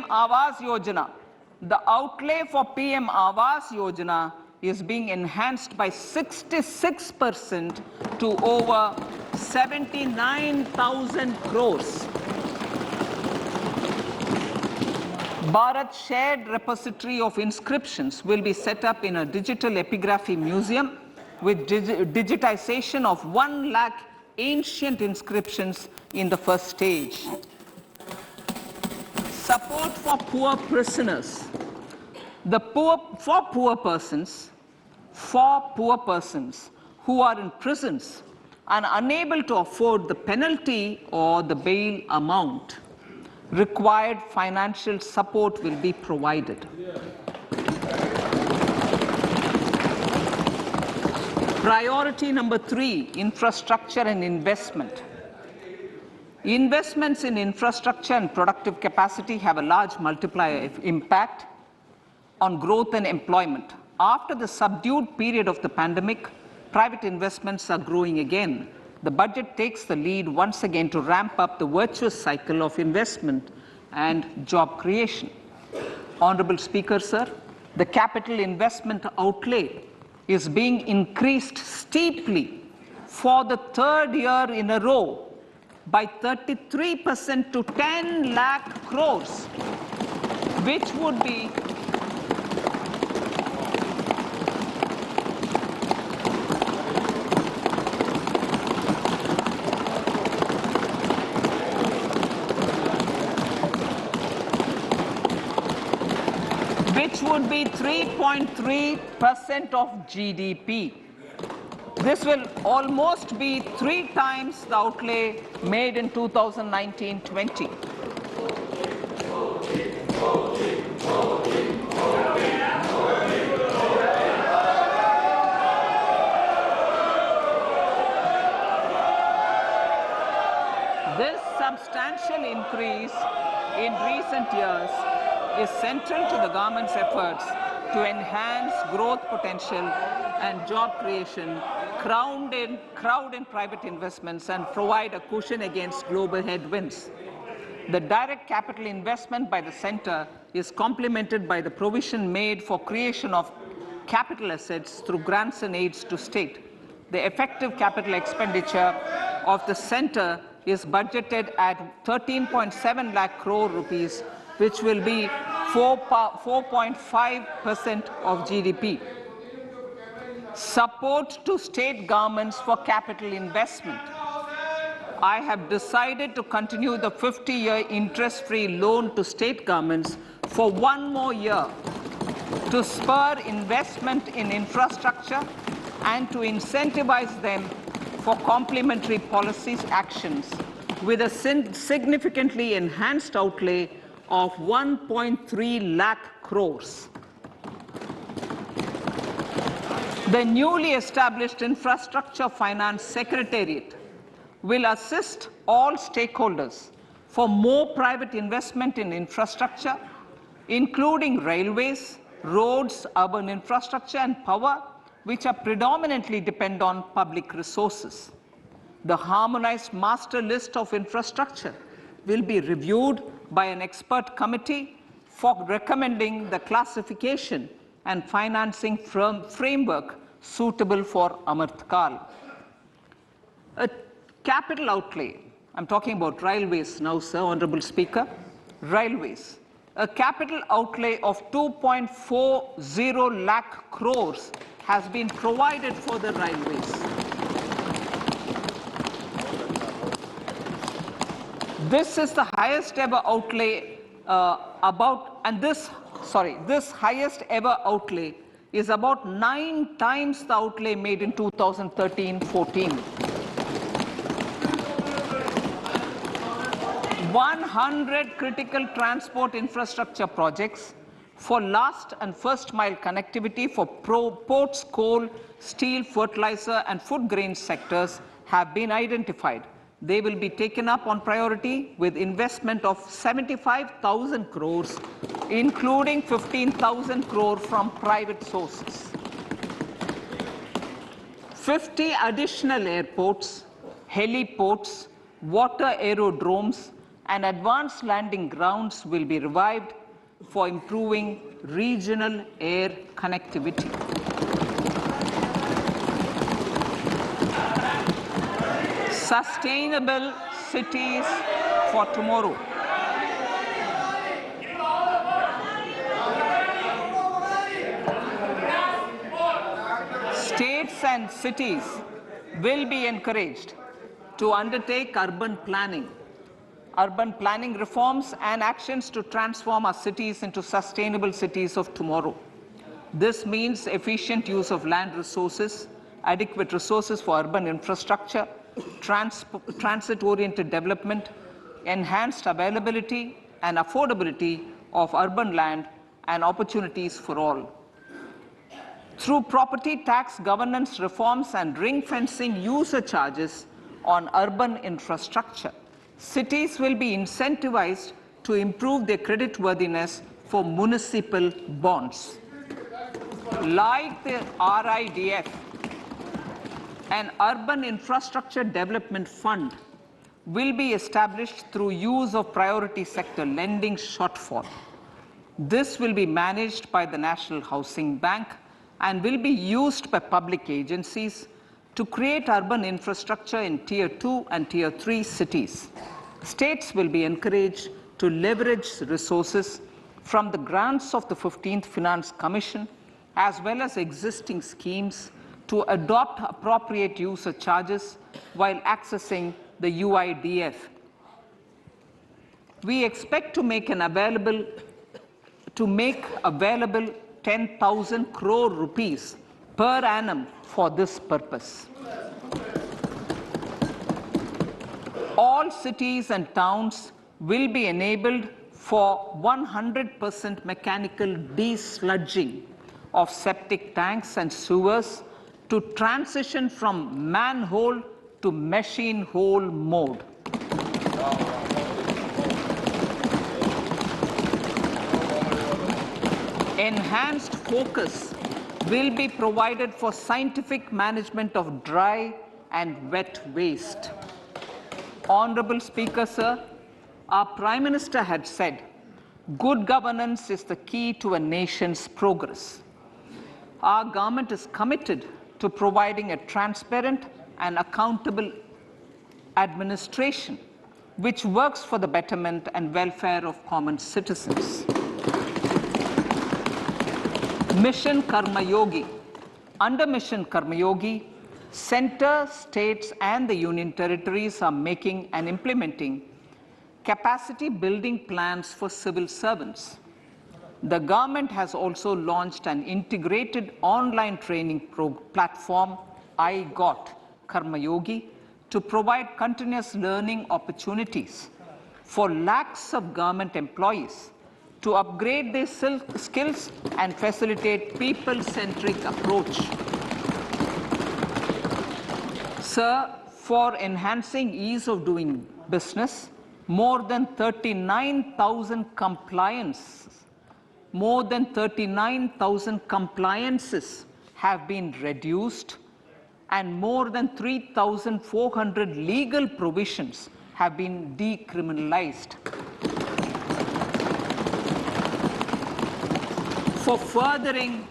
PM Awas Yojana. The outlay for PM Awas Yojana is being enhanced by 66% to over 79,000 crores. Bharat Shared Repository of Inscriptions will be set up in a digital epigraphy museum with digitization of 1 lakh ancient inscriptions in the first stage. Support for poor prisoners. For poor persons who are in prisons and unable to afford the penalty or the bail amount, required financial support will be provided. Priority number 3, infrastructure and investment. Investments in infrastructure and productive capacity have a large multiplier impact on growth and employment. After the subdued period of the pandemic, private investments are growing again. The budget takes the lead once again to ramp up the virtuous cycle of investment and job creation. Honorable Speaker, sir, the capital investment outlay is being increased steeply for the 3rd year in a row by 33% to 10 lakh crores, which would be which would be 3.3% of GDP. This will almost be 3 times the outlay made in 2019-20. This substantial increase in recent years is central to the government's efforts to enhance growth potential and job creation, crowd in private investments, and provide a cushion against global headwinds. The direct capital investment by the center is complemented by the provision made for creation of capital assets through grants and aids to state. The effective capital expenditure of the center is budgeted at 13.7 lakh crore rupees, which will be 4.5% of GDP. Support to state governments for capital investment. I have decided to continue the 50-year interest-free loan to state governments for 1 more year to spur investment in infrastructure and to incentivize them for complementary policies actions with a significantly enhanced outlay of 1.3 lakh crores. The newly established Infrastructure Finance Secretariat will assist all stakeholders for more private investment in infrastructure, including railways, roads, urban infrastructure, and power, which are predominantly depend on public resources. The harmonized master list of infrastructure will be reviewed by an expert committee for recommending the classification and financing framework suitable for Amartkal. A capital outlay, I'm talking about railways now, sir, Honorable Speaker, railways. A capital outlay of 2.40 lakh crores has been provided for the railways. This is the highest ever outlay this highest ever outlay is about 9 times the outlay made in 2013-14. 100 critical transport infrastructure projects for last and first mile connectivity for ports, coal, steel, fertilizer, and food grain sectors have been identified. They will be taken up on priority with investment of 75,000 crores, including 15,000 crore from private sources. 50 additional airports, heliports, water aerodromes, and advanced landing grounds will be revived for improving regional air connectivity. Sustainable cities for tomorrow. States and cities will be encouraged to undertake urban planning reforms and actions to transform our cities into sustainable cities of tomorrow. This means efficient use of land resources, adequate resources for urban infrastructure, transit-oriented development, enhanced availability and affordability of urban land and opportunities for all. Through property tax governance reforms and ring-fencing user charges on urban infrastructure, cities will be incentivized to improve their creditworthiness for municipal bonds. Like the RIDF, an urban infrastructure development fund will be established through use of priority sector lending shortfall. This will be managed by the National Housing Bank and will be used by public agencies to create urban infrastructure in Tier 2 and Tier 3 cities. States will be encouraged to leverage resources from the grants of the 15th Finance Commission as well as existing schemes to adopt appropriate user charges while accessing the UIDF. We expect to make available 10,000 crore rupees per annum for this purpose. All cities and towns will be enabled for 100% mechanical desludging of septic tanks and sewers to transition from manhole to machine hole mode. Enhanced focus will be provided for scientific management of dry and wet waste. Honorable Speaker, sir, our Prime Minister had said, good governance is the key to a nation's progress. Our government is committed to providing a transparent and accountable administration which works for the betterment and welfare of common citizens. Mission Karma Yogi. Under Mission Karma Yogi, center, states and the union territories are making and implementing capacity building plans for civil servants. The government has also launched an integrated online training platform, I Got Karma Yogi, to provide continuous learning opportunities for lakhs of government employees to upgrade their skills and facilitate people-centric approach. Sir, for enhancing ease of doing business, more than 39,000 compliances have been reduced and more than 3,400 legal provisions have been decriminalized. For furthering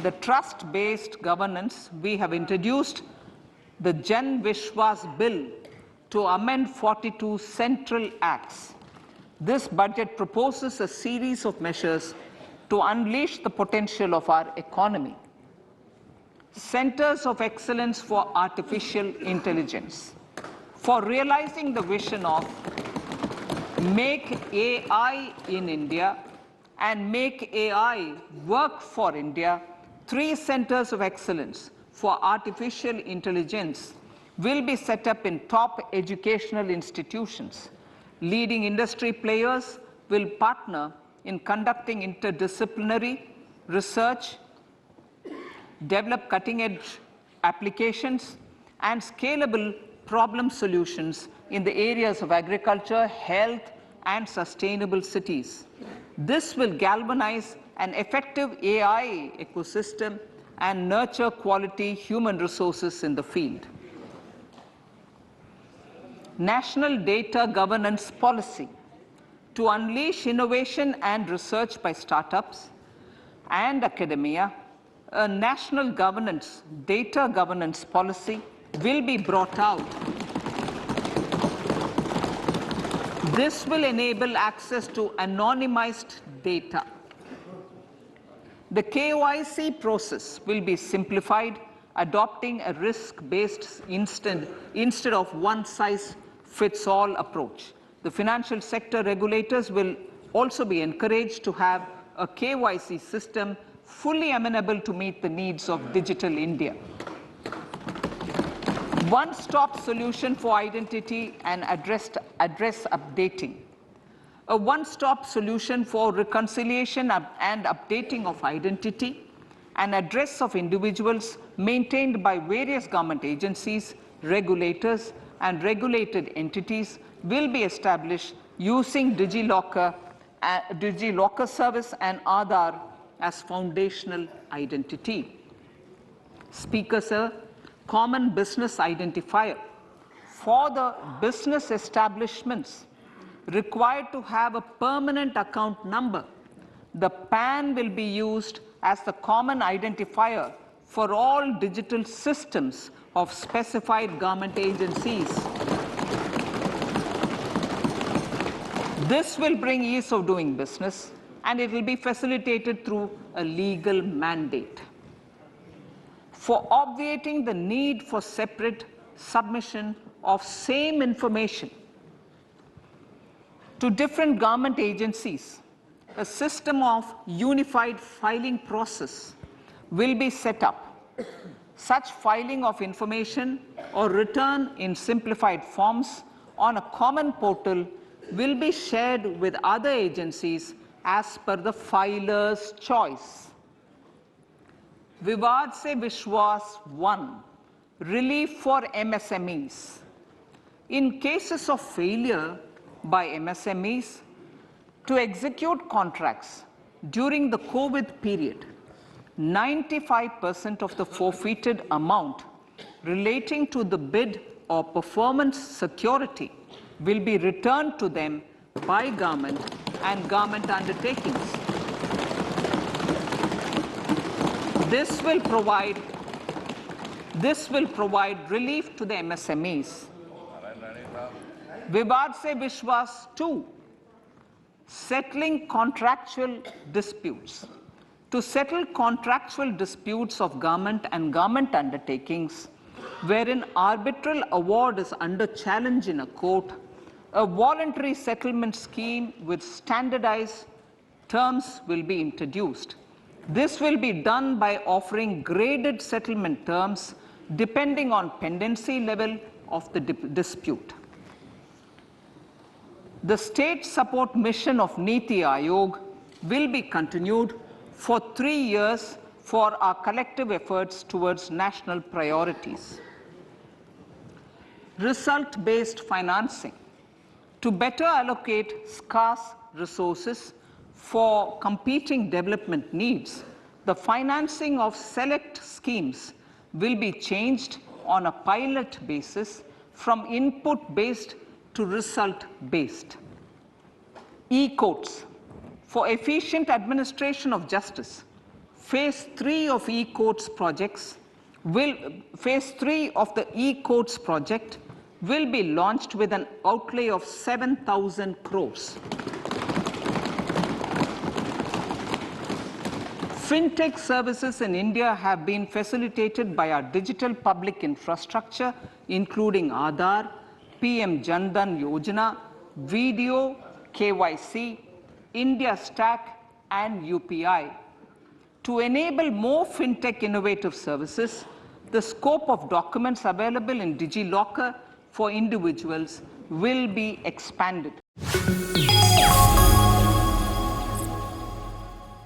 the trust-based governance, we have introduced the Jan Vishwas Bill to amend 42 central acts. This budget proposes a series of measures to unleash the potential of our economy. Centers of Excellence for Artificial Intelligence. For realizing the vision of Make AI in India and Make AI Work for India, 3 centers of excellence for artificial intelligence will be set up in top educational institutions. Leading industry players will partner in conducting interdisciplinary research, develop cutting-edge applications, and scalable problem solutions in the areas of agriculture, health, and sustainable cities. This will galvanize an effective AI ecosystem and nurture quality human resources in the field. National Data Governance Policy to unleash innovation and research by startups and academia. A national data governance policy will be brought out. This will enable access to anonymized data. The KYC process will be simplified, adopting a risk-based instead of one-size-fits-all approach. The financial sector regulators will also be encouraged to have a KYC system fully amenable to meet the needs of digital India. One-stop solution for identity and address updating. A one-stop solution for reconciliation and updating of identity and address of individuals maintained by various government agencies, regulators, and regulated entities will be established using DigiLocker service and Aadhaar as foundational identity. Speaker, sir, common business identifier for the business establishments required to have a permanent account number. The PAN will be used as the common identifier for all digital systems of specified government agencies. This will bring ease of doing business, and it will be facilitated through a legal mandate. For obviating the need for separate submission of same information to different government agencies, a system of unified filing process will be set up. Such filing of information or return in simplified forms on a common portal will be shared with other agencies as per the filer's choice. Vivad se Vishwas 1, relief for MSMEs. In cases of failure by MSMEs to execute contracts during the COVID period, 95% of the forfeited amount relating to the bid or performance security will be returned to them by government and government undertakings. This will provide relief to the MSMEs. Vivad se Vishwas 2, settling contractual disputes. To settle contractual disputes of government and government undertakings, wherein arbitral award is under challenge in a court, a voluntary settlement scheme with standardized terms will be introduced. This will be done by offering graded settlement terms depending on pendency level of the dispute. The state support mission of Niti Aayog will be continued for 3 years for our collective efforts towards national priorities. Result-based financing. To better allocate scarce resources for competing development needs, the financing of select schemes will be changed on a pilot basis from input-based to result-based. E-courts. For efficient administration of justice, Phase 3 of the e-courts project will be launched with an outlay of 7,000 crores. Fintech services in India have been facilitated by our digital public infrastructure, including Aadhaar, PM Jan Dhan Yojana, Video, KYC, India Stack, and UPI. To enable more fintech innovative services, the scope of documents available in DigiLocker for individuals will be expanded.